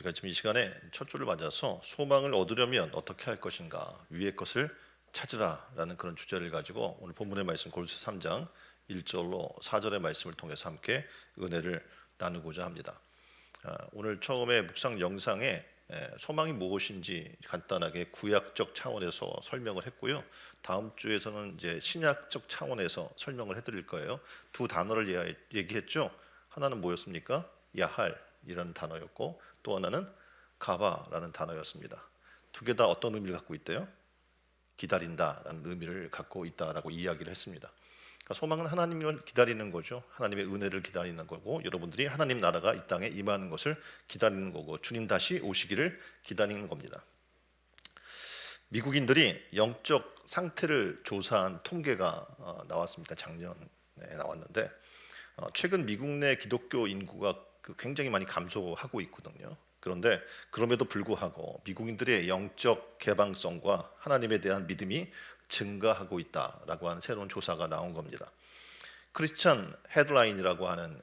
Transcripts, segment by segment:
우리가 지금 이 시간에 첫 주를 맞아서 소망을 얻으려면 어떻게 할 것인가, 위의 것을 찾으라라는 그런 주제를 가지고 오늘 본문의 말씀 골로새 3장 1절로 4절의 말씀을 통해서 함께 은혜를 나누고자 합니다. 오늘 처음에 묵상 영상에 소망이 무엇인지 간단하게 구약적 차원에서 설명을 했고요. 다음 주에서는 이제 신약적 차원에서 설명을 해드릴 거예요. 두 단어를 얘기했죠. 하나는 뭐였습니까? 야할이라는 단어였고 또 하나는 가바라는 단어였습니다. 두 개 다 어떤 의미를 갖고 있대요? 기다린다라는 의미를 갖고 있다라고 이야기를 했습니다. 그러니까 소망은 하나님을 기다리는 거죠. 하나님의 은혜를 기다리는 거고, 여러분들이 하나님 나라가 이 땅에 임하는 것을 기다리는 거고, 주님 다시 오시기를 기다리는 겁니다. 미국인들이 영적 상태를 조사한 통계가 나왔습니다. 작년에 나왔는데 최근 미국 내 기독교 인구가 굉장히 많이 감소하고 있거든요. 그런데 그럼에도 불구하고 미국인들의 영적 개방성과 하나님에 대한 믿음이 증가하고 있다라고 하는 새로운 조사가 나온 겁니다. 크리스천 헤드라인이라고 하는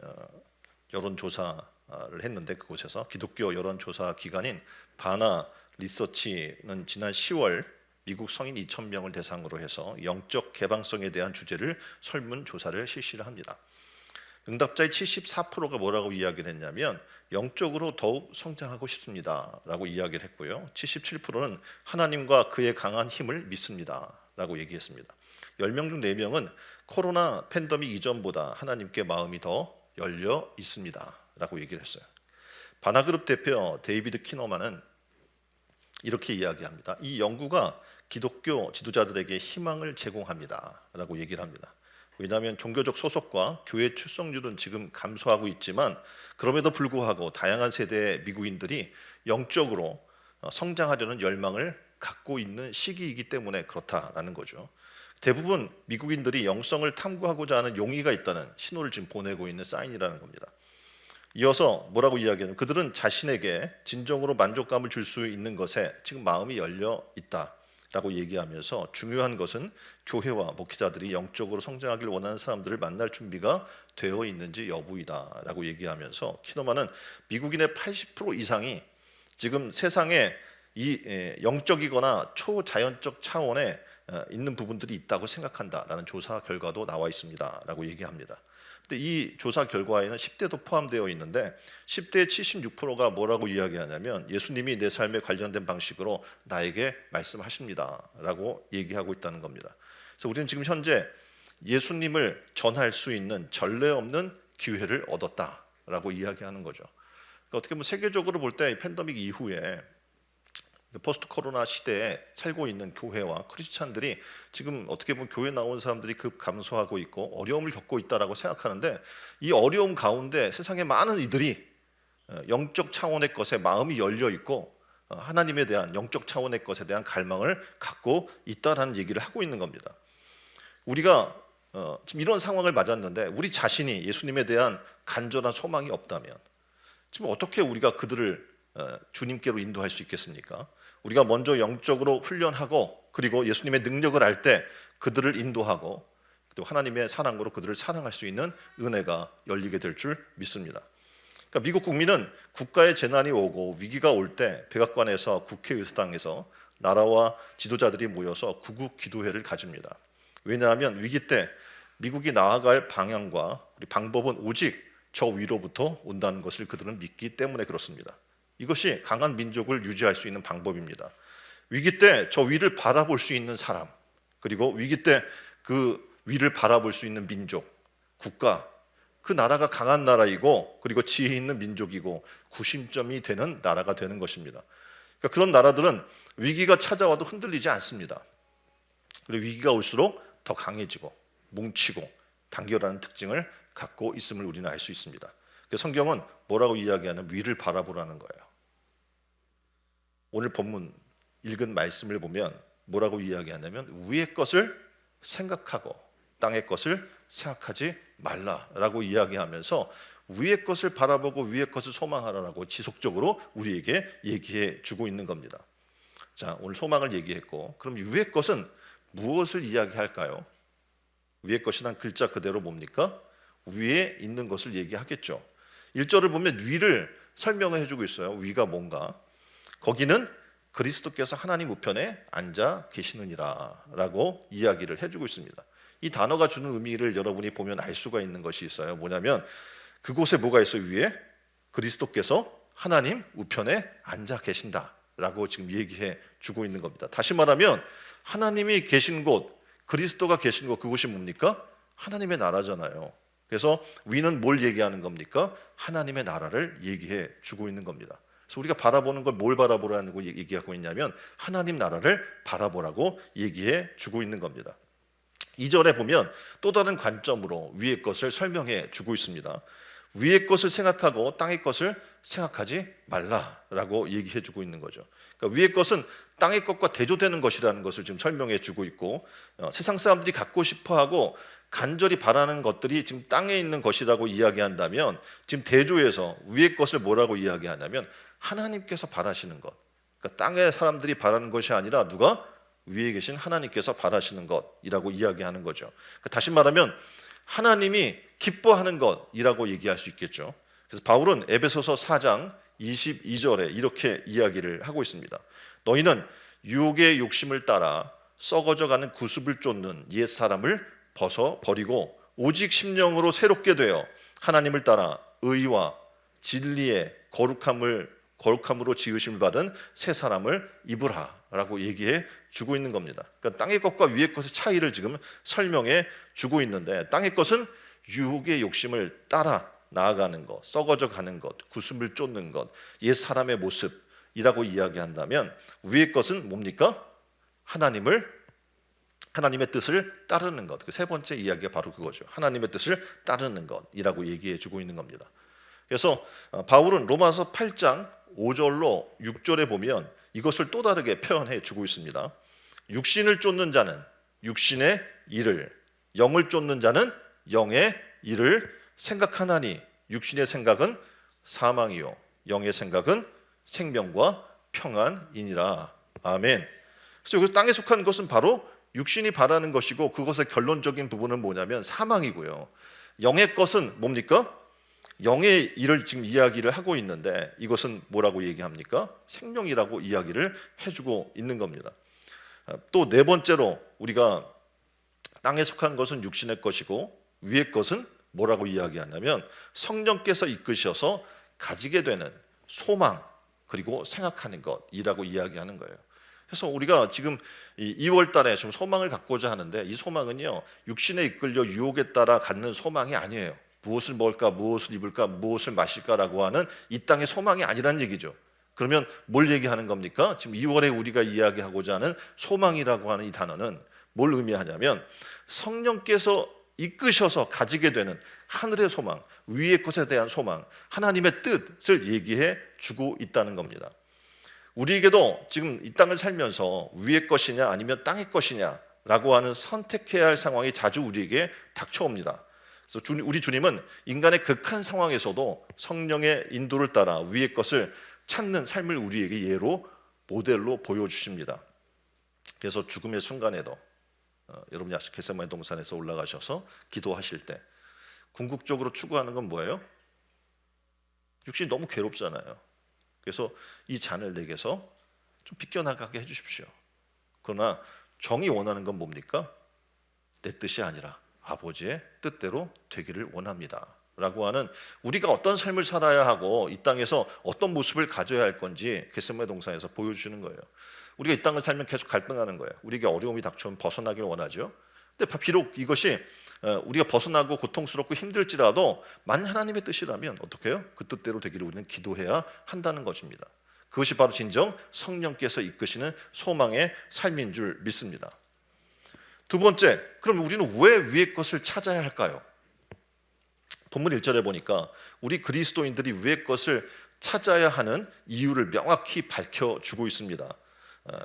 여론조사를 했는데, 그곳에서 기독교 여론조사 기관인 바나 리서치는 지난 10월 미국 성인 2,000명을 대상으로 해서 영적 개방성에 대한 주제를 설문조사를 실시를 합니다. 응답자의 74%가 뭐라고 이야기를 했냐면 영적으로 더욱 성장하고 싶습니다 라고 이야기를 했고요. 77%는 하나님과 그의 강한 힘을 믿습니다 라고 얘기했습니다. 10명 중 4명은 코로나 팬데믹 이전보다 하나님께 마음이 더 열려 있습니다 라고 얘기를 했어요. 바나그룹 대표 데이비드 키너만은 이렇게 이야기합니다. 이 연구가 기독교 지도자들에게 희망을 제공합니다 라고 얘기를 합니다. 왜냐하면 종교적 소속과 교회 출석률은 지금 감소하고 있지만 그럼에도 불구하고 다양한 세대의 미국인들이 영적으로 성장하려는 열망을 갖고 있는 시기이기 때문에 그렇다라는 거죠. 대부분 미국인들이 영성을 탐구하고자 하는 용의가 있다는 신호를 지금 보내고 있는 사인이라는 겁니다. 이어서 뭐라고 이야기하냐면 그들은 자신에게 진정으로 만족감을 줄 수 있는 것에 지금 마음이 열려 있다 라고 얘기하면서 중요한 것은 교회와 목회자들이 영적으로 성장하길 원하는 사람들을 만날 준비가 되어 있는지 여부이다 라고 얘기하면서 키너만은 미국인의 80% 이상이 지금 세상에 이 영적이거나 초자연적 차원에 있는 부분들이 있다고 생각한다라는 조사 결과도 나와 있습니다 라고 얘기합니다. 근데 이 조사 결과에는 10대도 포함되어 있는데 10대의 76%가 뭐라고 이야기하냐면 예수님이 내 삶에 관련된 방식으로 나에게 말씀하십니다 라고 얘기하고 있다는 겁니다. 그래서 우리는 지금 현재 예수님을 전할 수 있는 전례 없는 기회를 얻었다라고 이야기하는 거죠. 그러니까 어떻게 보면 세계적으로 볼 때 팬데믹 이후에 포스트 코로나 시대에 살고 있는 교회와 크리스찬들이 지금 어떻게 보면 교회 나온 사람들이 급 감소하고 있고 어려움을 겪고 있다라고 생각하는데, 이 어려움 가운데 세상에 많은 이들이 영적 차원의 것에 마음이 열려 있고 하나님에 대한 영적 차원의 것에 대한 갈망을 갖고 있다라는 얘기를 하고 있는 겁니다. 우리가 지금 이런 상황을 맞았는데 우리 자신이 예수님에 대한 간절한 소망이 없다면 지금 어떻게 우리가 그들을 주님께로 인도할 수 있겠습니까? 우리가 먼저 영적으로 훈련하고 그리고 예수님의 능력을 알 때 그들을 인도하고 또 하나님의 사랑으로 그들을 사랑할 수 있는 은혜가 열리게 될 줄 믿습니다. 그러니까 미국 국민은 국가의 재난이 오고 위기가 올 때 백악관에서 국회의사당에서 나라와 지도자들이 모여서 구국 기도회를 가집니다. 왜냐하면 위기 때 미국이 나아갈 방향과 방법은 오직 저 위로부터 온다는 것을 그들은 믿기 때문에 그렇습니다. 이것이 강한 민족을 유지할 수 있는 방법입니다. 위기 때 저 위를 바라볼 수 있는 사람, 그리고 위기 때 그 위를 바라볼 수 있는 민족, 국가, 그 나라가 강한 나라이고 그리고 지혜 있는 민족이고 구심점이 되는 나라가 되는 것입니다. 그러니까 그런 나라들은 위기가 찾아와도 흔들리지 않습니다. 그리고 위기가 올수록 더 강해지고 뭉치고 단결하는 특징을 갖고 있음을 우리는 알 수 있습니다. 성경은 뭐라고 이야기하냐면 위를 바라보라는 거예요. 오늘 본문 읽은 말씀을 보면 뭐라고 이야기하냐면 위의 것을 생각하고 땅의 것을 생각하지 말라라고 이야기하면서 위의 것을 바라보고 위의 것을 소망하라라고 지속적으로 우리에게 얘기해 주고 있는 겁니다. 자, 오늘 소망을 얘기했고, 그럼 위의 것은 무엇을 이야기할까요? 위의 것이란 글자 그대로 뭡니까? 위에 있는 것을 얘기하겠죠. 1절을 보면 위를 설명을 해주고 있어요. 위가 뭔가. 거기는 그리스도께서 하나님 우편에 앉아 계시느니라 라고 이야기를 해주고 있습니다. 이 단어가 주는 의미를 여러분이 보면 알 수가 있는 것이 있어요. 뭐냐면 그곳에 뭐가 있어요? 위에 그리스도께서 하나님 우편에 앉아 계신다 라고 지금 얘기해 주고 있는 겁니다. 다시 말하면 하나님이 계신 곳, 그리스도가 계신 곳, 그곳이 뭡니까? 하나님의 나라잖아요. 그래서 위는 뭘 얘기하는 겁니까? 하나님의 나라를 얘기해 주고 있는 겁니다. 그래서 우리가 바라보는 걸 뭘 바라보라고 얘기하고 있냐면 하나님 나라를 바라보라고 얘기해 주고 있는 겁니다. 2절에 보면 또 다른 관점으로 위의 것을 설명해 주고 있습니다. 위의 것을 생각하고 땅의 것을 생각하지 말라라고 얘기해 주고 있는 거죠. 그러니까 위의 것은 땅의 것과 대조되는 것이라는 것을 지금 설명해 주고 있고, 세상 사람들이 갖고 싶어하고 간절히 바라는 것들이 지금 땅에 있는 것이라고 이야기한다면 지금 대조해서 위의 것을 뭐라고 이야기하냐면 하나님께서 바라시는 것, 그러니까 땅의 사람들이 바라는 것이 아니라 누가? 위에 계신 하나님께서 바라시는 것이라고 이야기하는 거죠. 그러니까 다시 말하면 하나님이 기뻐하는 것이라고 얘기할 수 있겠죠. 그래서 바울은 에베소서 4장 22절에 이렇게 이야기를 하고 있습니다. 너희는 유혹의 욕심을 따라 썩어져가는 구습을 쫓는 옛 사람을 벗어버리고 오직 심령으로 새롭게 되어 하나님을 따라 의와 진리의 거룩함으로 지으심을 받은 새 사람을 입으라 라고 얘기해 주고 있는 겁니다. 그러니까 땅의 것과 위의 것의 차이를 지금 설명해 주고 있는데, 땅의 것은 유혹의 욕심을 따라 나아가는 것, 썩어져 가는 것, 구습을 쫓는 것, 옛 사람의 모습이라고 이야기한다면 위의 것은 뭡니까? 하나님의 뜻을 따르는 것. 그 세 번째 이야기가 바로 그거죠. 하나님의 뜻을 따르는 것이라고 얘기해 주고 있는 겁니다. 그래서 바울은 로마서 8장 5절로 6절에 보면 이것을 또 다르게 표현해 주고 있습니다. 육신을 쫓는 자는 육신의 일을, 영을 쫓는 자는 영의 일을 생각하나니 육신의 생각은 사망이요 영의 생각은 생명과 평안이니라. 아멘. 그래서 여기서 땅에 속한 것은 바로 육신이 바라는 것이고, 그것의 결론적인 부분은 뭐냐면 사망이고요. 영의 것은 뭡니까? 영의 일을 지금 이야기를 하고 있는데 이것은 뭐라고 얘기합니까? 생명이라고 이야기를 해주고 있는 겁니다. 또 네 번째로 우리가 땅에 속한 것은 육신의 것이고 위의 것은 뭐라고 이야기하냐면 성령께서 이끄셔서 가지게 되는 소망 그리고 생각하는 것이라고 이야기하는 거예요. 그래서 우리가 지금 2월 달에 좀 소망을 갖고자 하는데 이 소망은요 육신에 이끌려 유혹에 따라 갖는 소망이 아니에요. 무엇을 먹을까, 무엇을 입을까, 무엇을 마실까라고 하는 이 땅의 소망이 아니란 얘기죠. 그러면 뭘 얘기하는 겁니까? 지금 2월에 우리가 이야기하고자 하는 소망이라고 하는 이 단어는 뭘 의미하냐면 성령께서 이끄셔서 가지게 되는 하늘의 소망, 위의 것에 대한 소망, 하나님의 뜻을 얘기해 주고 있다는 겁니다. 우리에게도 지금 이 땅을 살면서 위의 것이냐 아니면 땅의 것이냐라고 하는 선택해야 할 상황이 자주 우리에게 닥쳐옵니다. 그래서 우리 주님은 인간의 극한 상황에서도 성령의 인도를 따라 위의 것을 찾는 삶을 우리에게 예로 모델로 보여주십니다. 그래서 죽음의 순간에도 여러분이 아시죠? 겟세마네 동산에서 올라가셔서 기도하실 때 궁극적으로 추구하는 건 뭐예요? 육신이 너무 괴롭잖아요. 그래서 이 잔을 내게서 좀 비껴나가게 해주십시오. 그러나 정이 원하는 건 뭡니까? 내 뜻이 아니라 아버지의 뜻대로 되기를 원합니다 라고 하는, 우리가 어떤 삶을 살아야 하고 이 땅에서 어떤 모습을 가져야 할 건지 겟세마네 동산에서 보여주시는 거예요. 우리가 이 땅을 살면 계속 갈등하는 거예요. 우리에게 어려움이 닥쳐오면 벗어나길 원하죠. 근데 비록 이것이 우리가 벗어나고 고통스럽고 힘들지라도 만약 하나님의 뜻이라면 어떻게 해요? 그 뜻대로 되기를 우리는 기도해야 한다는 것입니다. 그것이 바로 진정 성령께서 이끄시는 소망의 삶인 줄 믿습니다. 두 번째, 그럼 우리는 왜 위의 것을 찾아야 할까요? 본문 1절에 보니까 우리 그리스도인들이 위의 것을 찾아야 하는 이유를 명확히 밝혀주고 있습니다.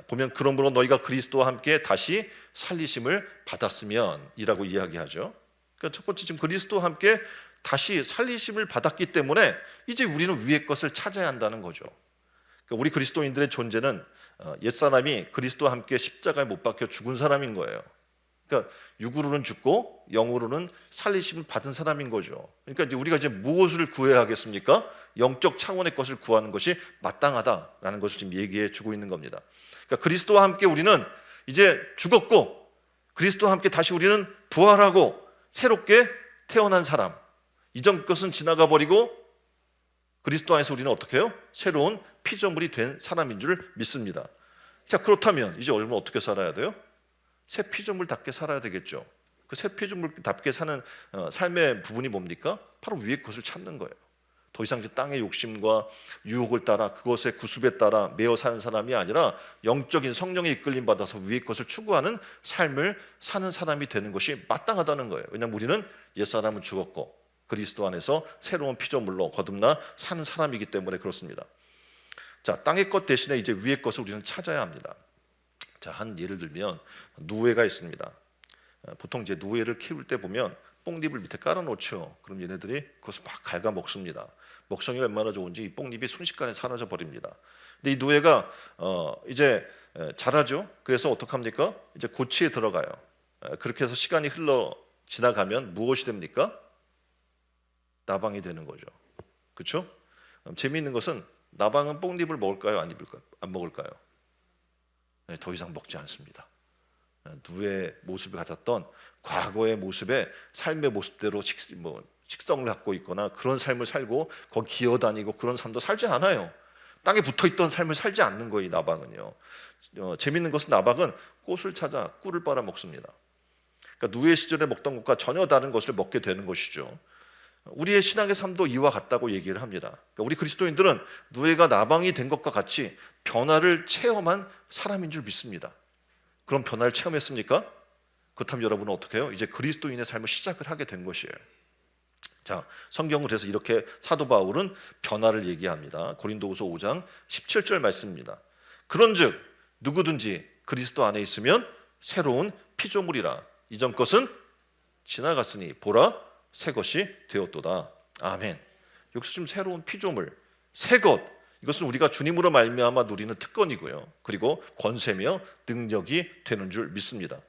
보면 그러므로 너희가 그리스도와 함께 다시 살리심을 받았으면 이라고 이야기하죠. 그러니까 첫 번째, 지금 그리스도와 함께 다시 살리심을 받았기 때문에 이제 우리는 위의 것을 찾아야 한다는 거죠. 그러니까 우리 그리스도인들의 존재는 옛사람이 그리스도와 함께 십자가에 못 박혀 죽은 사람인 거예요. 그러니까 육으로는 죽고 영으로는 살리심을 받은 사람인 거죠. 그러니까 이제 우리가 이제 무엇을 구해야 하겠습니까? 영적 차원의 것을 구하는 것이 마땅하다라는 것을 지금 얘기해 주고 있는 겁니다. 그러니까 그리스도와 함께 우리는 이제 죽었고 그리스도와 함께 다시 우리는 부활하고 새롭게 태어난 사람, 이전 것은 지나가 버리고 그리스도 안에서 우리는 어떻게 해요? 새로운 피조물이 된 사람인 줄 믿습니다. 자, 그렇다면 이제 얼마나 어떻게 살아야 돼요? 새 피조물답게 살아야 되겠죠. 그 새 피조물답게 사는 삶의 부분이 뭡니까? 바로 위의 것을 찾는 거예요. 더 이상 이제 땅의 욕심과 유혹을 따라 그것의 구습에 따라 매어 사는 사람이 아니라 영적인 성령의 이끌림 받아서 위의 것을 추구하는 삶을 사는 사람이 되는 것이 마땅하다는 거예요. 왜냐하면 우리는 옛사람은 죽었고 그리스도 안에서 새로운 피조물로 거듭나 사는 사람이기 때문에 그렇습니다. 자, 땅의 것 대신에 이제 위의 것을 우리는 찾아야 합니다. 자, 한 예를 들면 누에가 있습니다. 보통 이제 누에를 키울 때 보면 뽕잎을 밑에 깔아놓죠. 그럼 얘네들이 그것을 막 갉아 먹습니다. 먹성이 얼마나 좋은지 이 뽕잎이 순식간에 사라져 버립니다. 근데 이 누에가 이제 자라죠. 그래서 어떡합니까? 이제 고치에 들어가요. 그렇게 해서 시간이 흘러 지나가면 무엇이 됩니까? 나방이 되는 거죠. 그렇죠? 재미있는 것은 나방은 뽕잎을 먹을까요? 안 먹을까요? 네, 더 이상 먹지 않습니다. 누의 모습을 가졌던 과거의 모습에 삶의 모습대로 식성을 갖고 있거나 그런 삶을 살고 거기 기어다니고 그런 삶도 살지 않아요. 땅에 붙어있던 삶을 살지 않는 거예요. 이 나방은요. 재밌는 것은 나방은 꽃을 찾아 꿀을 빨아먹습니다. 그러니까 누의 시절에 먹던 것과 전혀 다른 것을 먹게 되는 것이죠. 우리의 신앙의 삶도 이와 같다고 얘기를 합니다. 그러니까 우리 그리스도인들은 누에가 나방이 된 것과 같이 변화를 체험한 사람인 줄 믿습니다. 그런 변화를 체험했습니까? 그렇다면 여러분은 어떻게 해요? 이제 그리스도인의 삶을 시작을 하게 된 것이에요. 자, 성경을 그래서 이렇게 사도 바울은 변화를 얘기합니다. 고린도후서 5장 17절 말씀입니다. 그런즉 누구든지 그리스도 안에 있으면 새로운 피조물이라. 이전 것은 지나갔으니 보라 새 것이 되었도다. 아멘. 여기서 좀 새로운 피조물, 새 것, 이것은 우리가 주님으로 말미암아 누리는 특권이고요. 그리고 권세며 능력이 되는 줄 믿습니다.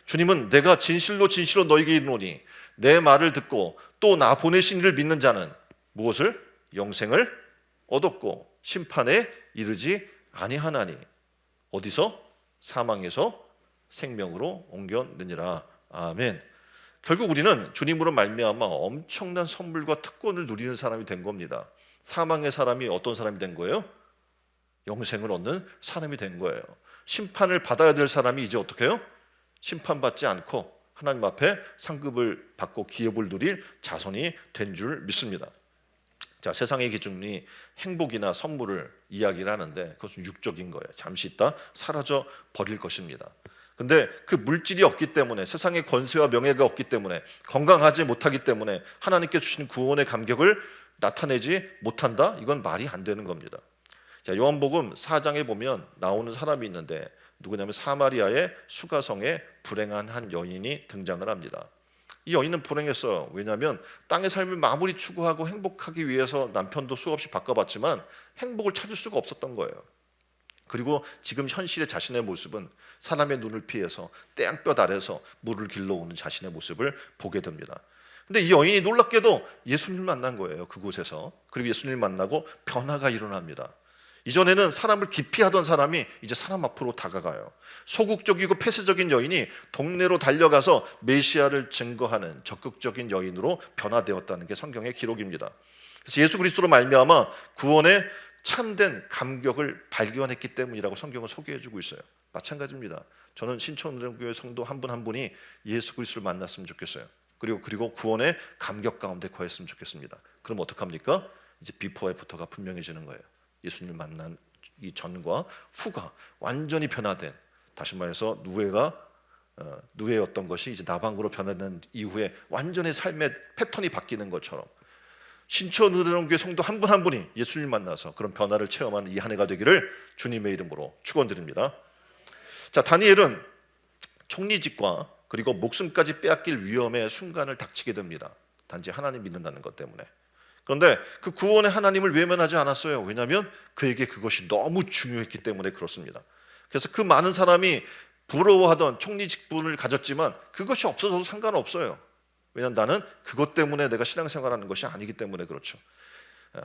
주님은 내가 진실로 진실로 너에게 이르노니 내 말을 듣고 또 나 보내신 이를 믿는 자는 무엇을? 영생을 얻었고 심판에 이르지 아니하나니. 어디서? 사망에서 생명으로 옮겨느니라. 아멘. 결국 우리는 주님으로 말미암아 엄청난 선물과 특권을 누리는 사람이 된 겁니다. 사망의 사람이 어떤 사람이 된 거예요? 영생을 얻는 사람이 된 거예요. 심판을 받아야 될 사람이 이제 어떻게 해요? 심판받지 않고 하나님 앞에 상급을 받고 기업을 누릴 자손이 된 줄 믿습니다. 자, 세상의 기준이 행복이나 선물을 이야기를 하는데 그것은 육적인 거예요. 잠시 있다 사라져 버릴 것입니다. 근데 그 물질이 없기 때문에, 세상의 권세와 명예가 없기 때문에, 건강하지 못하기 때문에 하나님께 주신 구원의 감격을 나타내지 못한다? 이건 말이 안 되는 겁니다. 자, 요한복음 4장에 보면 나오는 사람이 있는데 누구냐면 사마리아의 수가성에 불행한 한 여인이 등장을 합니다. 이 여인은 불행했어요. 왜냐하면 땅의 삶을 마무리 추구하고 행복하기 위해서 남편도 수없이 바꿔봤지만 행복을 찾을 수가 없었던 거예요. 그리고 지금 현실의 자신의 모습은 사람의 눈을 피해서 땡볕 아래서 물을 길러오는 자신의 모습을 보게 됩니다. 근데 이 여인이 놀랍게도 예수님을 만난 거예요. 그곳에서. 그리고 예수님을 만나고 변화가 일어납니다. 이전에는 사람을 기피하던 사람이 이제 사람 앞으로 다가가요. 소극적이고 폐쇄적인 여인이 동네로 달려가서 메시아를 증거하는 적극적인 여인으로 변화되었다는 게 성경의 기록입니다. 그래서 예수 그리스도로 말미암아 구원의 참된 감격을 발견했기 때문이라고 성경은 소개해주고 있어요. 마찬가지입니다. 저는 신촌은혜교회 성도 한 분 한 분이 예수 그리스도를 만났으면 좋겠어요. 그리고 구원의 감격 가운데 거했으면 좋겠습니다. 그럼 어떡합니까? 이제 비포 애프터가 분명해지는 거예요. 예수님을 만난 이 전과 후가 완전히 변화된, 다시 말해서 누에였던 것이 이제 나방으로 변화된 이후에 완전히 삶의 패턴이 바뀌는 것처럼 신촌은혜교회 성도 한 분 한 분이 예수님을 만나서 그런 변화를 체험하는 이 한 해가 되기를 주님의 이름으로 축원드립니다. 자, 다니엘은 총리직과 그리고 목숨까지 빼앗길 위험의 순간을 닥치게 됩니다. 단지 하나님 믿는다는 것 때문에. 그런데 그 구원의 하나님을 외면하지 않았어요. 왜냐하면 그에게 그것이 너무 중요했기 때문에 그렇습니다. 그래서 그 많은 사람이 부러워하던 총리 직분을 가졌지만 그것이 없어져도 상관없어요. 왜냐하면 나는 그것 때문에 내가 신앙생활하는 것이 아니기 때문에 그렇죠.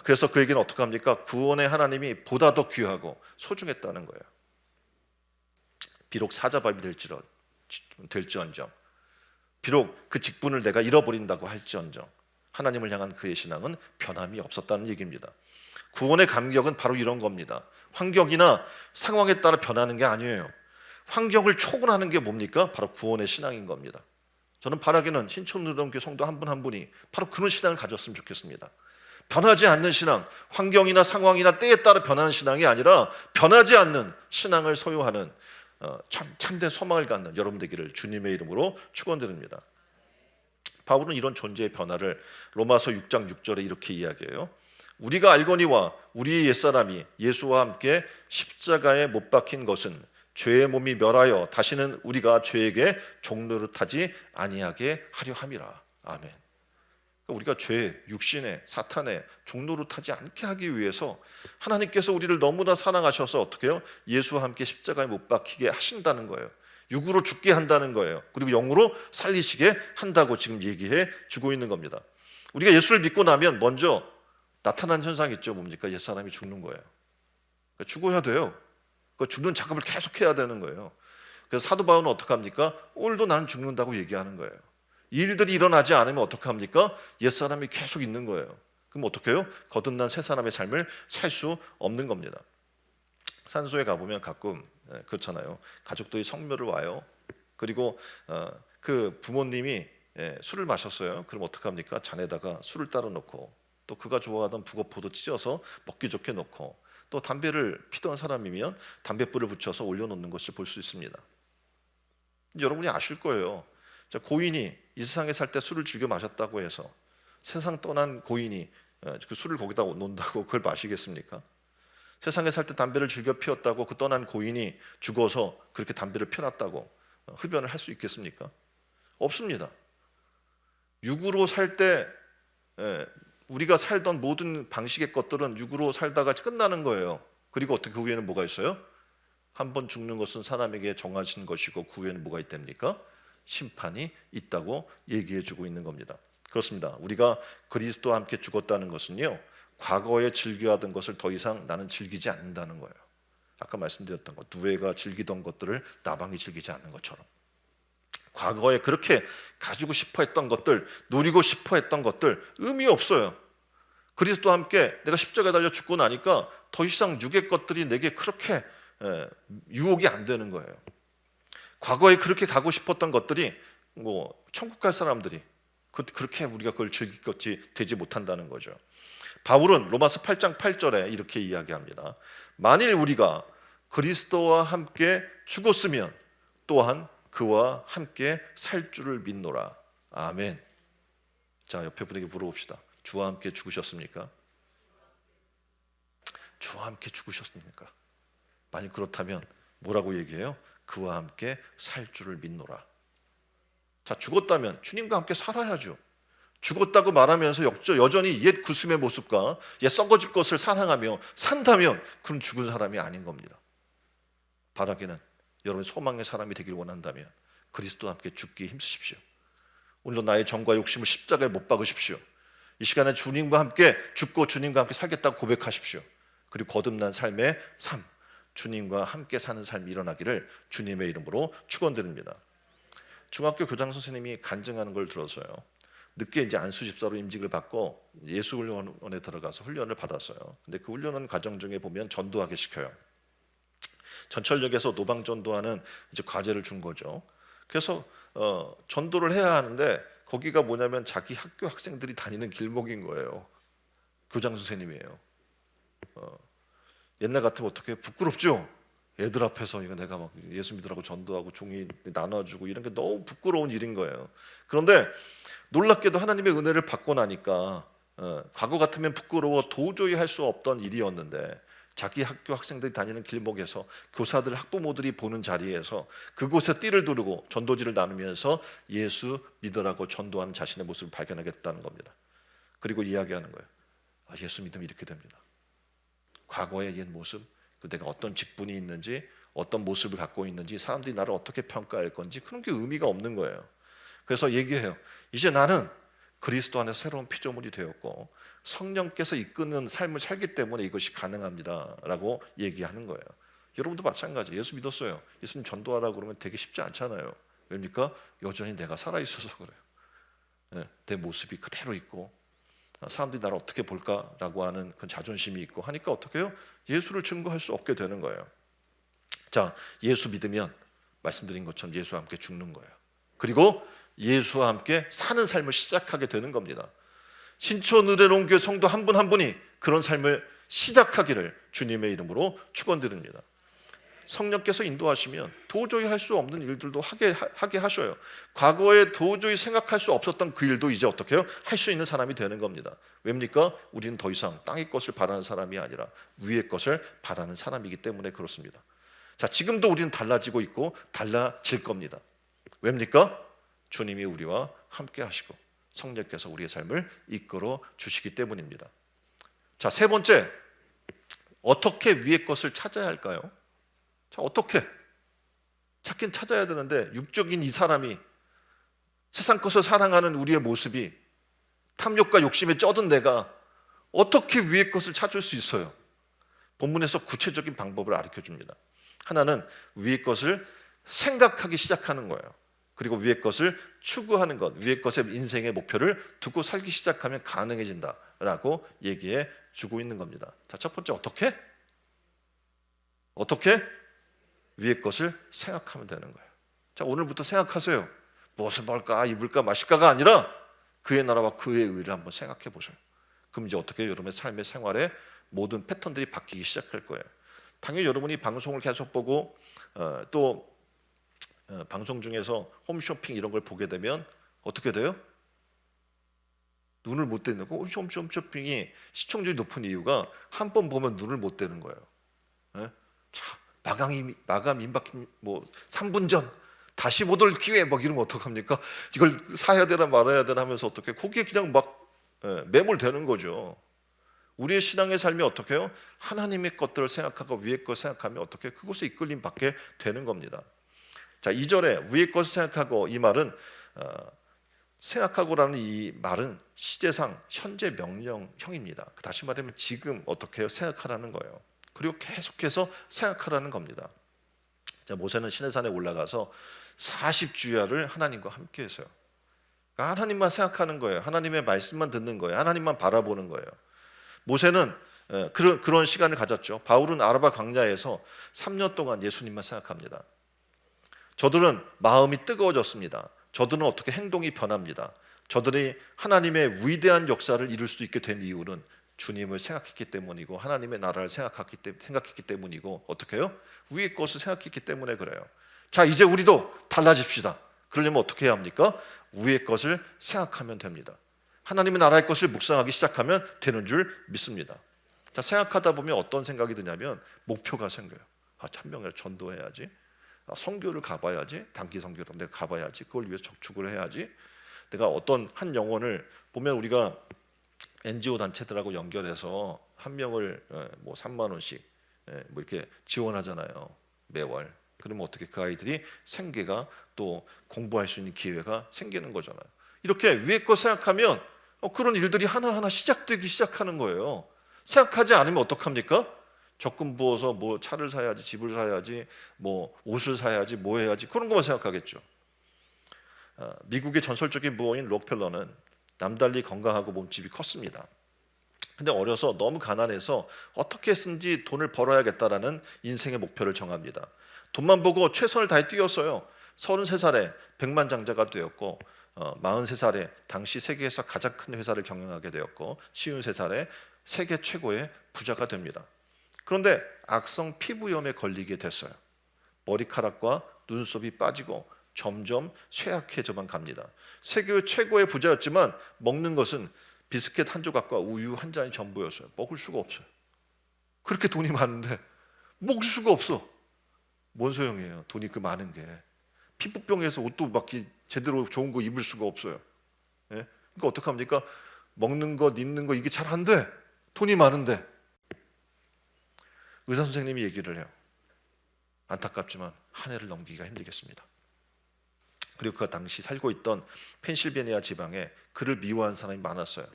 그래서 그에게는 어떻게 합니까? 구원의 하나님이 보다 더 귀하고 소중했다는 거예요. 비록 사자밥이 될지언정, 비록 그 직분을 내가 잃어버린다고 할지언정, 하나님을 향한 그의 신앙은 변함이 없었다는 얘기입니다. 구원의 감격은 바로 이런 겁니다. 환경이나 상황에 따라 변하는 게 아니에요. 환경을 초월하는 게 뭡니까? 바로 구원의 신앙인 겁니다. 저는 바라기는 신촌누리교회 성도 한 분 한 분이 바로 그런 신앙을 가졌으면 좋겠습니다. 변하지 않는 신앙, 환경이나 상황이나 때에 따라 변하는 신앙이 아니라 변하지 않는 신앙을 소유하는 참된 소망을 갖는 여러분 되기를 주님의 이름으로 축원드립니다. 바울은 이런 존재의 변화를 로마서 6장 6절에 이렇게 이야기해요. 우리가 알거니와 우리의 옛사람이 예수와 함께 십자가에 못 박힌 것은 죄의 몸이 멸하여 다시는 우리가 죄에게 종노릇하지 아니하게 하려 함이라. 아멘. 우리가 죄, 육신에, 사탄에 종노릇하지 않게 하기 위해서 하나님께서 우리를 너무나 사랑하셔서 어떻게 해요? 예수와 함께 십자가에 못 박히게 하신다는 거예요. 육으로 죽게 한다는 거예요. 그리고 영으로 살리시게 한다고 지금 얘기해 주고 있는 겁니다. 우리가 예수를 믿고 나면 먼저 나타난 현상이 있죠. 뭡니까? 옛사람이 죽는 거예요. 그러니까 죽어야 돼요. 그 죽는 작업을 계속해야 되는 거예요. 그래서 사도 바울은 어떻게 합니까? 오늘도 나는 죽는다고 얘기하는 거예요. 이 일들이 일어나지 않으면 어떻게 합니까? 옛사람이 계속 있는 거예요. 그럼 어떻게 해요? 거듭난 새 사람의 삶을 살 수 없는 겁니다. 산소에 가보면 가끔 그렇잖아요. 가족들이 성묘를 와요. 그리고 그 부모님이 술을 마셨어요. 그럼 어떻게 합니까? 잔에다가 술을 따라 놓고 또 그가 좋아하던 북어포도 찢어서 먹기 좋게 놓고 또 담배를 피던 사람이면 담뱃불을 붙여서 올려놓는 것을 볼 수 있습니다. 여러분이 아실 거예요. 고인이 이 세상에 살 때 술을 즐겨 마셨다고 해서 세상 떠난 고인이 그 술을 거기다 놓는다고 그걸 마시겠습니까? 세상에 살 때 담배를 즐겨 피웠다고 그 떠난 고인이 죽어서 그렇게 담배를 펴놨다고 흡연을 할 수 있겠습니까? 없습니다. 육으로 살 때 우리가 살던 모든 방식의 것들은 육으로 살다가 끝나는 거예요. 그리고 어떻게 그 후에는 뭐가 있어요? 한 번 죽는 것은 사람에게 정하신 것이고 그 후에는 뭐가 있답니까? 심판이 있다고 얘기해 주고 있는 겁니다. 그렇습니다. 우리가 그리스도와 함께 죽었다는 것은요, 과거에 즐겨하던 것을 더 이상 나는 즐기지 않는다는 거예요. 아까 말씀드렸던 것, 누에가 즐기던 것들을 나방이 즐기지 않는 것처럼 과거에 그렇게 가지고 싶어 했던 것들, 누리고 싶어 했던 것들 의미 없어요. 그리스도와 함께 내가 십자가에 달려 죽고 나니까 더 이상 육의 것들이 내게 그렇게 유혹이 안 되는 거예요. 과거에 그렇게 가고 싶었던 것들이 뭐 천국 갈 사람들이 그렇게 우리가 그걸 즐길 것이 되지 못한다는 거죠. 바울은 로마서 8장 8절에 이렇게 이야기합니다. 만일 우리가 그리스도와 함께 죽었으면 또한 그와 함께 살 줄을 믿노라. 아멘. 자, 옆에 분에게 물어봅시다. 주와 함께 죽으셨습니까? 주와 함께 죽으셨습니까? 만약 그렇다면 뭐라고 얘기해요? 그와 함께 살 줄을 믿노라. 자, 죽었다면 주님과 함께 살아야죠. 죽었다고 말하면서 여전히 옛 구슴의 모습과 옛 썩어질 것을 사랑하며 산다면 그건 죽은 사람이 아닌 겁니다. 바라기는 여러분 소망의 사람이 되길 원한다면 그리스도와 함께 죽기에 힘쓰십시오. 오늘도 나의 정과 욕심을 십자가에 못 박으십시오. 이 시간에 주님과 함께 죽고 주님과 함께 살겠다고 고백하십시오. 그리고 거듭난 삶의 삶, 주님과 함께 사는 삶이 일어나기를 주님의 이름으로 축원드립니다. 중학교 교장 선생님이 간증하는 걸 들어서요. 늦게 이제 안수 집사로 임직을 받고 예수훈련원에 들어가서 훈련을 받았어요. 근데 그 훈련원 과정 중에 보면 전도하게 시켜요. 전철역에서 노방 전도하는 이제 과제를 준 거죠. 그래서 전도를 해야 하는데 거기가 뭐냐면 자기 학교 학생들이 다니는 길목인 거예요. 교장 선생님이에요. 옛날 같으면 어떻게 부끄럽죠? 애들 앞에서 이거 내가 막 예수 믿으라고 전도하고 종이 나눠주고 이런 게 너무 부끄러운 일인 거예요. 그런데 놀랍게도 하나님의 은혜를 받고 나니까 과거 같으면 부끄러워 도저히 할 수 없던 일이었는데 자기 학교 학생들이 다니는 길목에서 교사들 학부모들이 보는 자리에서 그곳에 띠를 두르고 전도지를 나누면서 예수 믿으라고 전도하는 자신의 모습을 발견하겠다는 겁니다. 그리고 이야기하는 거예요. 예수 믿으면 이렇게 됩니다. 과거의 옛 모습, 내가 어떤 직분이 있는지 어떤 모습을 갖고 있는지 사람들이 나를 어떻게 평가할 건지 그런 게 의미가 없는 거예요. 그래서 얘기해요. 이제 나는 그리스도 안에서 새로운 피조물이 되었고 성령께서 이끄는 삶을 살기 때문에 이것이 가능합니다라고 얘기하는 거예요. 여러분도 마찬가지. 예수 믿었어요. 예수님 전도하라고 그러면 되게 쉽지 않잖아요. 왜입니까? 여전히 내가 살아있어서 그래요. 내 모습이 그대로 있고 사람들이 나를 어떻게 볼까라고 하는 그 자존심이 있고 하니까 어떻게 해요? 예수를 증거할 수 없게 되는 거예요. 자, 예수 믿으면 말씀드린 것처럼 예수와 함께 죽는 거예요. 그리고 예수와 함께 사는 삶을 시작하게 되는 겁니다. 신촌 의뢰로운 교회 성도 한 분 한 분이 그런 삶을 시작하기를 주님의 이름으로 축원드립니다. 성령께서 인도하시면 도저히 할 수 없는 일들도 하게 하셔요. 과거에 도저히 생각할 수 없었던 그 일도 이제 어떻게 해요? 할 수 있는 사람이 되는 겁니다. 왜입니까? 우리는 더 이상 땅의 것을 바라는 사람이 아니라 위의 것을 바라는 사람이기 때문에 그렇습니다. 자, 지금도 우리는 달라지고 있고 달라질 겁니다. 왜입니까? 주님이 우리와 함께 하시고 성령께서 우리의 삶을 이끌어 주시기 때문입니다. 자, 세 번째, 어떻게 위의 것을 찾아야 할까요? 자, 어떻게? 찾긴 찾아야 되는데 육적인 이 사람이 세상 것을 사랑하는 우리의 모습이 탐욕과 욕심에 쩌든 내가 어떻게 위의 것을 찾을 수 있어요? 본문에서 구체적인 방법을 가르쳐 줍니다. 하나는 위의 것을 생각하기 시작하는 거예요. 그리고 위의 것을 추구하는 것, 위의 것에 인생의 목표를 두고 살기 시작하면 가능해진다라고 얘기해 주고 있는 겁니다. 자, 첫 번째 어떻게? 위의 것을 생각하면 되는 거예요. 자, 오늘부터 생각하세요. 무엇을 먹을까, 입을까, 마실까가 아니라 그의 나라와 그의 의를 한번 생각해 보세요. 그럼 이제 어떻게 여러분의 삶의 생활에 모든 패턴들이 바뀌기 시작할 거예요. 당연히 여러분이 방송을 계속 보고 또 방송 중에서 홈쇼핑 이런 걸 보게 되면 어떻게 돼요? 눈을 못 떼는 거. 홈쇼핑이 시청률이 높은 이유가 한 번 보면 눈을 못 떼는 거예요. 자, 마감 임박 3분 전 다시 못 올 기회 막 이러면 어떡합니까? 이걸 사야 되나 말아야 되나 하면서 어떻게 거기에 그냥 막 매몰되는 거죠. 우리의 신앙의 삶이 어떻게 해요? 하나님의 것들을 생각하고 위의 것을 생각하면 어떻게 그것에 이끌림 받게 되는 겁니다. 자, 2절에 위의 것을 생각하고 이 말은 생각하고라는 이 말은 시제상 현재 명령형입니다. 다시 말하면 지금 어떻게 해요? 생각하라는 거예요. 그리고 계속해서 생각하라는 겁니다. 자, 모세는 시내산에 올라가서 40주야를 하나님과 함께 했어요. 그러니까 하나님만 생각하는 거예요. 하나님의 말씀만 듣는 거예요. 하나님만 바라보는 거예요. 모세는 그런 시간을 가졌죠. 바울은 아라바 광야에서 3년 동안 예수님만 생각합니다. 저들은 마음이 뜨거워졌습니다. 저들은 어떻게 행동이 변합니다. 저들이 하나님의 위대한 역사를 이룰 수 있게 된 이유는 주님을 생각했기 때문이고 하나님의 나라를 생각했기 때문이고 어떻게 해요? 위의 것을 생각했기 때문에 그래요. 자, 이제 우리도 달라집시다. 그러려면 어떻게 해야 합니까? 위의 것을 생각하면 됩니다. 하나님의 나라의 것을 묵상하기 시작하면 되는 줄 믿습니다. 자, 생각하다 보면 어떤 생각이 드냐면 목표가 생겨요. 천명을 전도해야지. 선교를 가봐야지. 단기 선교를 내가 가봐야지. 그걸 위해서 적축을 해야지. 내가 어떤 한 영혼을 보면 우리가 NGO 단체들하고 연결해서 한 명을 3만 원씩 이렇게 지원하잖아요. 매월. 그러면 어떻게 그 아이들이 생계가 또 공부할 수 있는 기회가 생기는 거잖아요. 이렇게 위에 거 생각하면 그런 일들이 하나하나 시작되기 시작하는 거예요. 생각하지 않으면 어떡합니까? 적금 부어서 차를 사야지, 집을 사야지, 옷을 사야지, 해야지 그런 것만 생각하겠죠. 미국의 전설적인 부호인 록펠러는 남달리 건강하고 몸집이 컸습니다. 근데 어려서 너무 가난해서 어떻게 해서든지 돈을 벌어야겠다라는 인생의 목표를 정합니다. 돈만 보고 최선을 다해 뛰었어요. 33살에 백만장자가 되었고 43살에 당시 세계에서 가장 큰 회사를 경영하게 되었고 53살에 세계 최고의 부자가 됩니다. 그런데 악성 피부염에 걸리게 됐어요. 머리카락과 눈썹이 빠지고 점점 쇠약해져만 갑니다. 세계 최고의 부자였지만 먹는 것은 비스켓 한 조각과 우유 한 잔이 전부였어요. 먹을 수가 없어요. 그렇게 돈이 많은데 먹을 수가 없어. 뭔 소용이에요? 돈이 그 많은 게. 피부병에서 옷도 막 제대로 좋은 거 입을 수가 없어요. 예? 그러니까 어떡합니까? 먹는 것, 입는 거 이게 잘 안 돼. 돈이 많은데. 의사 선생님이 얘기를 해요. 안타깝지만 한 해를 넘기기가 힘들겠습니다. 그리고 그 당시 살고 있던 펜실베니아 지방에 그를 미워하는 사람이 많았어요.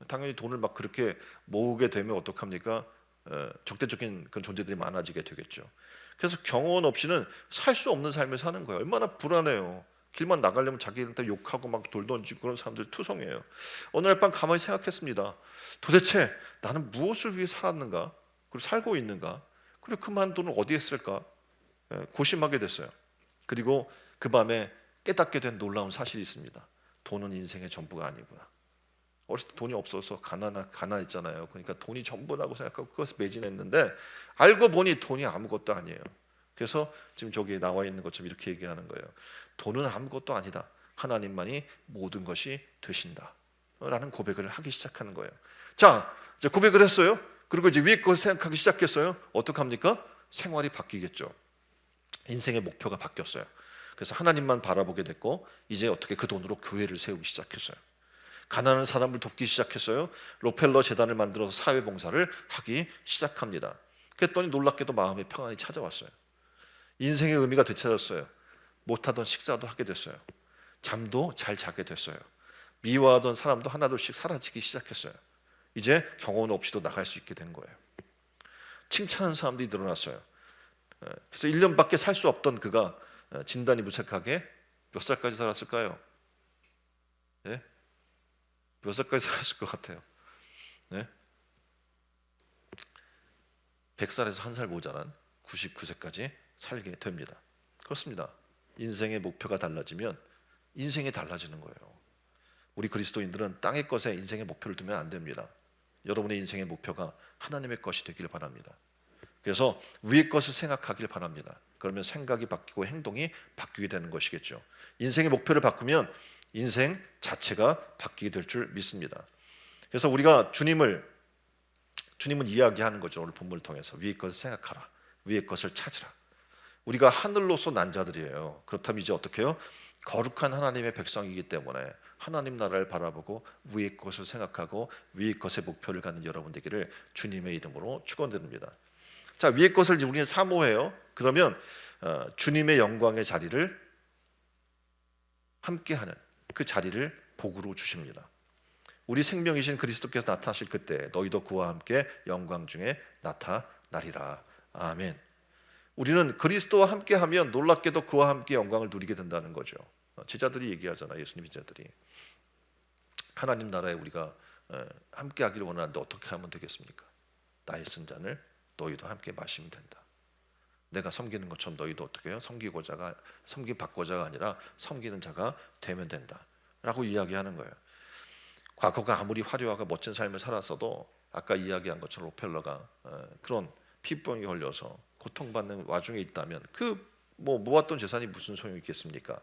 당연히 돈을 막 그렇게 모으게 되면 어떡합니까? 적대적인 그런 존재들이 많아지게 되겠죠. 그래서 경호원 없이는 살 수 없는 삶을 사는 거예요. 얼마나 불안해요. 길만 나가려면 자기한테 욕하고 막 돌 던지고 그런 사람들 투성이에요. 어느 날 밤 가만히 생각했습니다. 도대체 나는 무엇을 위해 살았는가? 그리고 살고 있는가? 그리고 그 많은 돈을 어디에 쓸까? 고심하게 됐어요. 그리고 그 밤에 깨닫게 된 놀라운 사실이 있습니다. 돈은 인생의 전부가 아니구나. 어렸을 때 돈이 없어서 가난했잖아요. 그러니까 돈이 전부라고 생각하고 그것을 매진했는데 알고 보니 돈이 아무것도 아니에요. 그래서 지금 저기 나와 있는 것처럼 이렇게 얘기하는 거예요. 돈은 아무것도 아니다. 하나님만이 모든 것이 되신다. 라는 고백을 하기 시작하는 거예요. 자, 이제 고백을 했어요. 그리고 이제 위에 거 생각하기 시작했어요. 어떡합니까? 생활이 바뀌겠죠. 인생의 목표가 바뀌었어요. 그래서 하나님만 바라보게 됐고 이제 어떻게 그 돈으로 교회를 세우기 시작했어요. 가난한 사람을 돕기 시작했어요. 로펠러 재단을 만들어서 사회봉사를 하기 시작합니다. 그랬더니 놀랍게도 마음의 평안이 찾아왔어요. 인생의 의미가 되찾았어요. 못하던 식사도 하게 됐어요. 잠도 잘 자게 됐어요. 미워하던 사람도 하나둘씩 사라지기 시작했어요. 이제 경호원 없이도 나갈 수 있게 된 거예요. 칭찬하는 사람들이 늘어났어요. 그래서 1년밖에 살 수 없던 그가 진단이 무색하게 몇 살까지 살았을까요? 네? 몇 살까지 살았을 것 같아요? 네? 100살에서 한 살 모자란 99세까지 살게 됩니다. 그렇습니다. 인생의 목표가 달라지면 인생이 달라지는 거예요. 우리 그리스도인들은 땅의 것에 인생의 목표를 두면 안 됩니다. 여러분의 인생의 목표가 하나님의 것이 되길 바랍니다. 그래서 위의 것을 생각하길 바랍니다. 그러면 생각이 바뀌고 행동이 바뀌게 되는 것이겠죠. 인생의 목표를 바꾸면 인생 자체가 바뀌게 될 줄 믿습니다. 그래서 우리가 주님은 이야기하는 거죠. 오늘 본문을 통해서 위의 것을 생각하라. 위의 것을 찾으라. 우리가 하늘로서 난 자들이에요. 그렇다면 이제 어떻게 해요? 거룩한 하나님의 백성이기 때문에 하나님 나라를 바라보고 위의 것을 생각하고 위의 것의 목표를 갖는 여러분 되기를 주님의 이름으로 축원드립니다. 자, 위의 것을 우리는 사모해요. 그러면 주님의 영광의 자리를 함께하는 그 자리를 복으로 주십니다. 우리 생명이신 그리스도께서 나타나실 그때 너희도 그와 함께 영광 중에 나타나리라. 아멘. 우리는 그리스도와 함께하면 놀랍게도 그와 함께 영광을 누리게 된다는 거죠. 제자들이 얘기하잖아요. 예수님 제자들이 하나님 나라에 우리가 함께하기를 원하는데 어떻게 하면 되겠습니까? 나의 쓴 잔을 너희도 함께 마시면 된다. 내가 섬기는 것처럼 너희도 어떻게 해요? 섬김받고자가 아니라 섬기는 자가 되면 된다 라고 이야기하는 거예요. 과거가 아무리 화려하고 멋진 삶을 살았어도 아까 이야기한 것처럼 로펠러가 그런 피병이 걸려서 고통받는 와중에 있다면 그 모았던 재산이 무슨 소용이 있겠습니까?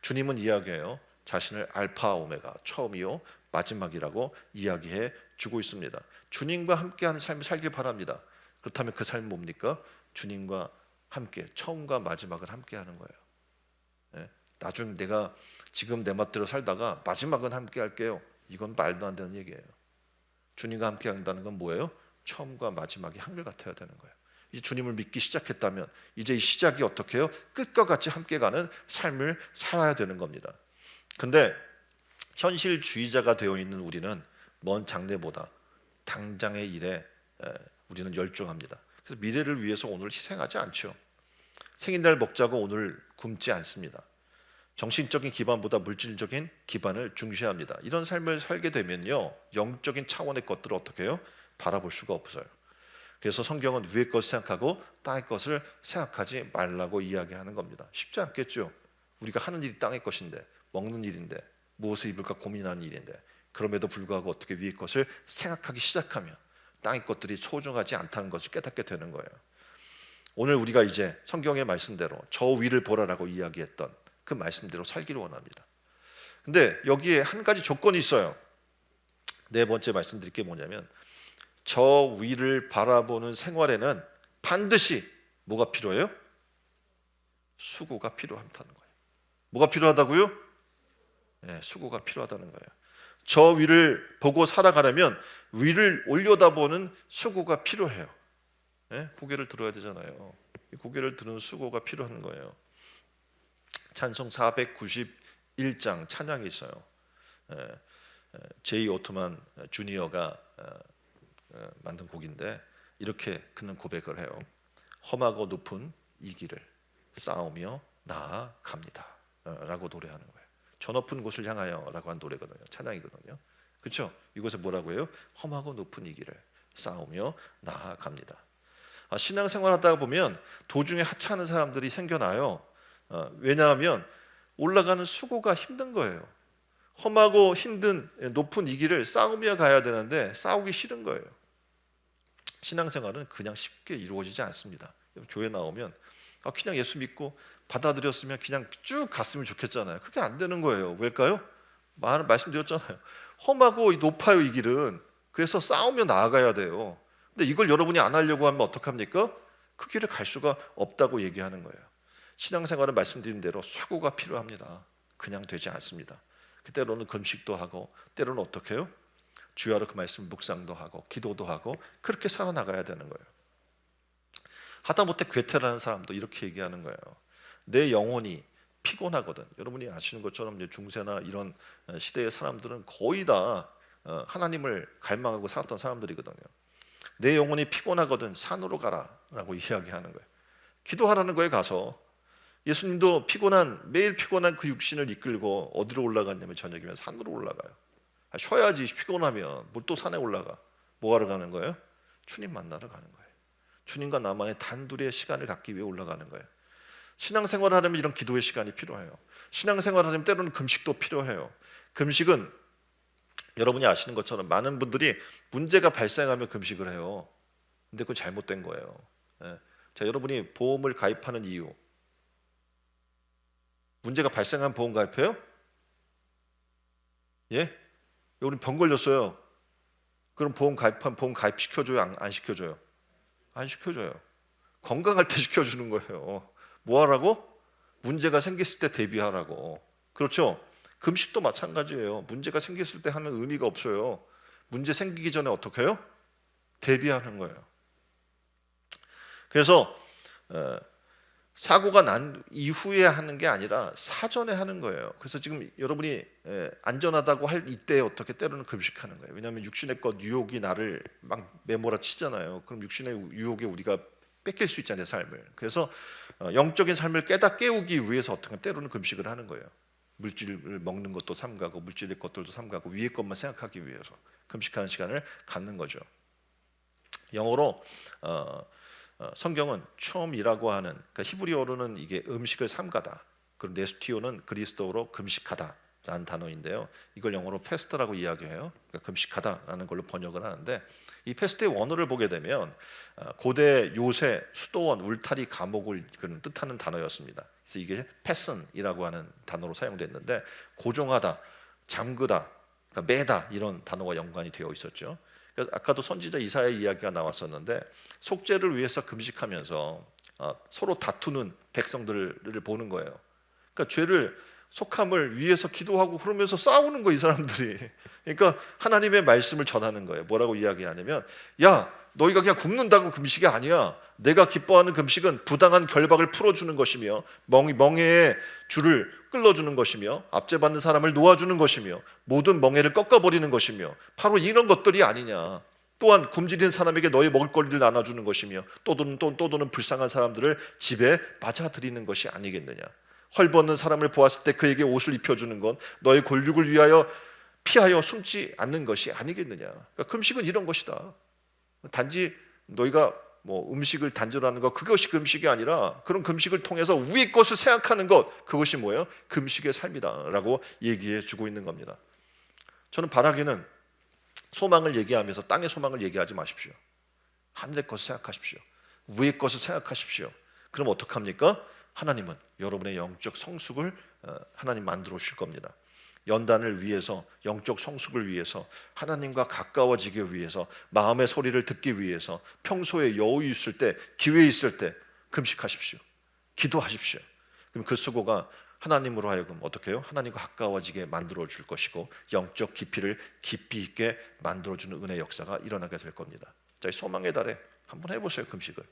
주님은 이야기해요. 자신을 알파 오메가, 처음이요 마지막이라고 이야기해 주고 있습니다. 주님과 함께하는 삶을 살길 바랍니다. 그렇다면 그 삶은 뭡니까? 주님과 함께 처음과 마지막을 함께하는 거예요. 나중 내가 지금 내 멋대로 살다가 마지막은 함께 할게요. 이건 말도 안 되는 얘기예요. 주님과 함께 한다는 건 뭐예요? 처음과 마지막이 한결같아야 되는 거예요. 이제 주님을 믿기 시작했다면 이제 이 시작이 어떻게 해요? 끝과 같이 함께 가는 삶을 살아야 되는 겁니다. 근데 현실주의자가 되어 있는 우리는 먼 장래보다 당장의 일에 우리는 열중합니다. 그래서 미래를 위해서 오늘 희생하지 않죠. 생일날 먹자고 오늘 굶지 않습니다. 정신적인 기반보다 물질적인 기반을 중시합니다. 이런 삶을 살게 되면요, 영적인 차원의 것들을 어떻게 해요? 바라볼 수가 없어요. 그래서 성경은 위의 것을 생각하고 땅의 것을 생각하지 말라고 이야기하는 겁니다. 쉽지 않겠죠. 우리가 하는 일이 땅의 것인데, 먹는 일인데, 무엇을 입을까 고민하는 일인데, 그럼에도 불구하고 어떻게 위의 것을 생각하기 시작하면 땅의 것들이 소중하지 않다는 것을 깨닫게 되는 거예요. 오늘 우리가 이제 성경의 말씀대로 저 위를 보라라고 이야기했던 그 말씀대로 살기를 원합니다. 근데 여기에 한 가지 조건이 있어요. 네 번째 말씀드릴 게 뭐냐면 저 위를 바라보는 생활에는 반드시 뭐가 필요해요? 수고가 필요하다는 거예요. 뭐가 필요하다고요? 네, 수고가 필요하다는 거예요. 저 위를 보고 살아가려면 위를 올려다보는 수고가 필요해요. 네? 고개를 들어야 되잖아요. 고개를 드는 수고가 필요한 거예요. 찬송 491장 찬양이 있어요. 제이 오토만 주니어가 만든 곡인데 이렇게 그는 고백을 해요. 험하고 높은 이 길을 싸우며 나아갑니다 라고 노래하는 거예요. 저 높은 곳을 향하여 라고 한 노래거든요. 찬양이거든요. 그렇죠? 이곳에 뭐라고 해요? 험하고 높은 이 길을 싸우며 나아갑니다. 신앙생활 하다가 보면 도중에 하차하는 사람들이 생겨나요. 왜냐하면 올라가는 수고가 힘든 거예요. 험하고 힘든 높은 이 길을 싸우며 가야 되는데 싸우기 싫은 거예요. 신앙생활은 그냥 쉽게 이루어지지 않습니다. 교회 나오면 그냥 예수 믿고 받아들였으면 그냥 쭉 갔으면 좋겠잖아요. 그게 안 되는 거예요. 왜일까요? 말씀드렸잖아요. 험하고 높아요 이 길은. 그래서 싸우며 나아가야 돼요. 근데 이걸 여러분이 안 하려고 하면 어떡합니까? 그 길을 갈 수가 없다고 얘기하는 거예요. 신앙생활은 말씀드린 대로 수고가 필요합니다. 그냥 되지 않습니다. 때로는 금식도 하고 때로는 어떻게 해요? 주야로 그 말씀 묵상도 하고 기도도 하고 그렇게 살아나가야 되는 거예요. 하다못해 괴테라는 사람도 이렇게 얘기하는 거예요. 내 영혼이 피곤하거든. 여러분이 아시는 것처럼 이제 중세나 이런 시대의 사람들은 거의 다 하나님을 갈망하고 살았던 사람들이거든요. 내 영혼이 피곤하거든 산으로 가라라고 이야기하는 거예요. 기도하라는 거에 가서 예수님도 매일 피곤한 그 육신을 이끌고 어디로 올라갔냐면 저녁이면 산으로 올라가요. 쉬어야지. 피곤하면 뭘 또 산에 올라가. 뭐 하러 가는 거예요? 주님 만나러 가는 거예요. 주님과 나만의 단둘의 시간을 갖기 위해 올라가는 거예요. 신앙생활을 하려면 이런 기도의 시간이 필요해요. 신앙생활을 하려면 때로는 금식도 필요해요. 금식은 여러분이 아시는 것처럼 많은 분들이 문제가 발생하면 금식을 해요. 근데 그건 잘못된 거예요. 자, 여러분이 보험을 가입하는 이유, 문제가 발생하면 보험 가입해요? 예? 우리 병 걸렸어요. 그럼 보험 가입시켜줘요? 안 시켜줘요? 안 시켜줘요. 건강할 때 시켜주는 거예요. 뭐 하라고? 문제가 생겼을 때 대비하라고. 그렇죠? 금식도 마찬가지예요. 문제가 생겼을 때 하면 의미가 없어요. 문제 생기기 전에 어떻게 해요? 대비하는 거예요. 그래서 사고가 난 이후에 하는 게 아니라 사전에 하는 거예요. 그래서 지금 여러분이 안전하다고 할 이때 어떻게 때로는 금식하는 거예요. 왜냐하면 육신의 것 유혹이 나를 막 매몰아 치잖아요. 그럼 육신의 유혹에 우리가 뺏길 수 있잖아요, 삶을. 그래서 영적인 삶을 깨우기 위해서 어떻게 때로는 금식을 하는 거예요. 물질을 먹는 것도 삼가고 물질의 것들도 삼가고 위의 것만 생각하기 위해서 금식하는 시간을 갖는 거죠. 영어로 성경은 촘이라고 하는, 그러니까 히브리어로는 이게 음식을 삼가다, 그리고 네스티오는 그리스도로 금식하다라는 단어인데요. 이걸 영어로 패스트라고 이야기해요. 그러니까 금식하다라는 걸로 번역을 하는데, 이 패스트의 원어를 보게 되면 고대 요새 수도원 울타리 감옥을 뜻하는 단어였습니다. 그래서 이게 패슨이라고 하는 단어로 사용됐는데, 고정하다, 잠그다, 그러니까 매다 이런 단어와 연관이 되어 있었죠. 아까도 선지자 이사야의 이야기가 나왔었는데, 속죄를 위해서 금식하면서 서로 다투는 백성들을 보는 거예요. 그러니까 죄를 속함을 위해서 기도하고 그러면서 싸우는 거예요, 이 사람들이. 그러니까 하나님의 말씀을 전하는 거예요. 뭐라고 이야기하냐면, 야, 너희가 그냥 굶는다고 금식이 아니야. 내가 기뻐하는 금식은 부당한 결박을 풀어주는 것이며, 멍에의 줄을 끌어주는 것이며, 압제받는 사람을 놓아주는 것이며, 모든 멍에를 꺾어버리는 것이며, 바로 이런 것들이 아니냐. 또한 굶주린 사람에게 너희 먹을거리를 나눠주는 것이며, 또 도는 불쌍한 사람들을 집에 맞아들이는 것이 아니겠느냐. 헐벗는 사람을 보았을 때 그에게 옷을 입혀주는 건 너의 골육을 위하여 피하여 숨지 않는 것이 아니겠느냐. 그러니까 금식은 이런 것이다. 단지 너희가 음식을 단절하는 것, 그것이 금식이 아니라 그런 금식을 통해서 위의 것을 생각하는 것, 그것이 뭐예요? 금식의 삶이다 라고 얘기해 주고 있는 겁니다. 저는 바라기는 소망을 얘기하면서 땅의 소망을 얘기하지 마십시오. 하늘의 것을 생각하십시오. 위의 것을 생각하십시오. 그럼 어떡합니까? 하나님은 여러분의 영적 성숙을 하나님 만들어 주실 겁니다. 연단을 위해서, 영적 성숙을 위해서, 하나님과 가까워지기 위해서, 마음의 소리를 듣기 위해서 평소에 여유 있을 때, 기회 있을 때 금식하십시오. 기도하십시오. 그럼 그 수고가 하나님으로 하여금 어떻게 해요? 하나님과 가까워지게 만들어 줄 것이고, 영적 깊이를 깊이 있게 만들어 주는 은혜의 역사가 일어나게 될 겁니다. 자, 소망의 달에 한번 해보세요. 금식을.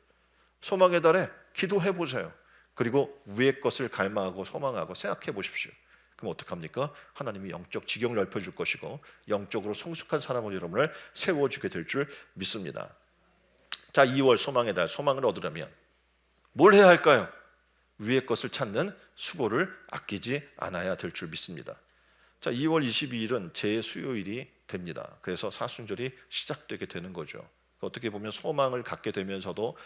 소망의 달에 기도해 보세요. 그리고 위의 것을 갈망하고 소망하고 생각해 보십시오. 그럼 어떡합니까? 하나님이 영적 지경을 넓혀줄 것이고 영적으로 성숙한 사람으로 여러분을 세워주게 될 줄 믿습니다. 자, 2월 소망의 달, 소망을 얻으려면 뭘 해야 할까요? 위의 것을 찾는 수고를 아끼지 않아야 될 줄 믿습니다. 자, 2월 22일은 제수요일이 됩니다. 그래서 사순절이 시작되게 되는 거죠. 어떻게 보면 소망을 갖게 되면서도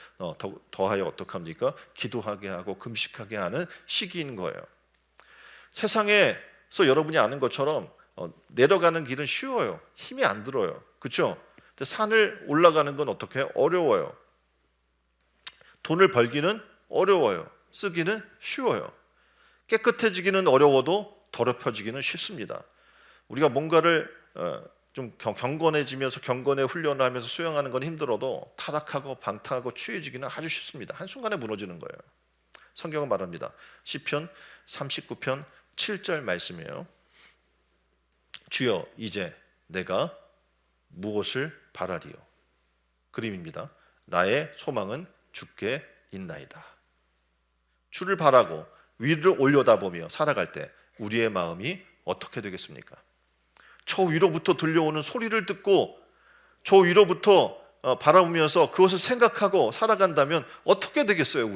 더하여 어떡합니까? 기도하게 하고 금식하게 하는 시기인 거예요. 세상에서 여러분이 아는 것처럼 내려가는 길은 쉬워요. 힘이 안 들어요. 그렇죠? 근데 산을 올라가는 건 어떻게 해요? 어려워요. 돈을 벌기는 어려워요. 쓰기는 쉬워요. 깨끗해지기는 어려워도 더럽혀지기는 쉽습니다. 우리가 뭔가를 좀 경건해지면서 경건의 훈련을 하면서 수행하는 건 힘들어도 타락하고 방탕하고 취해지기는 아주 쉽습니다. 한순간에 무너지는 거예요. 성경은 말합니다. 시편 39편 7절 말씀이에요. 주여 이제 내가 무엇을 바라리요? 그림입니다. 나의 소망은 주께 있나이다. 주를 바라고 위를 올려다보며 살아갈 때 우리의 마음이 어떻게 되겠습니까? 저 위로부터 들려오는 소리를 듣고 저 위로부터 바라보면서 그것을 생각하고 살아간다면 어떻게 되겠어요?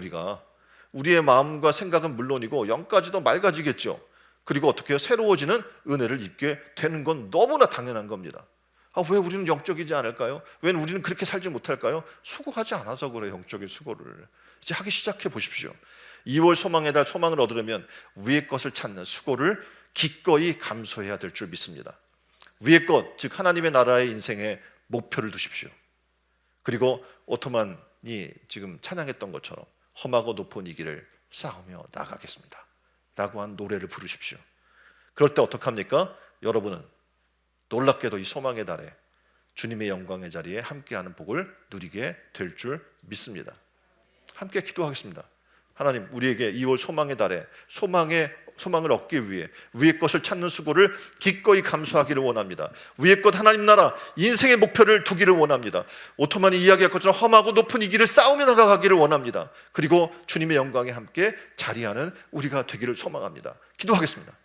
우리의 마음과 생각은 물론이고 영까지도 맑아지겠죠. 그리고 어떻게 해요? 새로워지는 은혜를 입게 되는 건 너무나 당연한 겁니다. 왜 우리는 영적이지 않을까요? 왜 우리는 그렇게 살지 못할까요? 수고하지 않아서 그래요. 영적인 수고를 이제 하기 시작해 보십시오. 2월 소망의 달, 소망을 얻으려면 위의 것을 찾는 수고를 기꺼이 감수해야 될 줄 믿습니다. 위의 것, 즉 하나님의 나라의 인생에 목표를 두십시오. 그리고 오토만이 지금 찬양했던 것처럼 험하고 높은 이 길을 싸우며 나가겠습니다 라고 한 노래를 부르십시오. 그럴 때 어떡합니까? 여러분은 놀랍게도 이 소망의 달에 주님의 영광의 자리에 함께하는 복을 누리게 될 줄 믿습니다. 함께 기도하겠습니다. 하나님, 우리에게 2월 소망의 달에 소망을 얻기 위해 위의 것을 찾는 수고를 기꺼이 감수하기를 원합니다. 위의 것 하나님 나라 인생의 목표를 두기를 원합니다. 오토만이 이야기할 것처럼 험하고 높은 이 길을 싸우며 나가기를 원합니다. 그리고 주님의 영광에 함께 자리하는 우리가 되기를 소망합니다. 기도하겠습니다.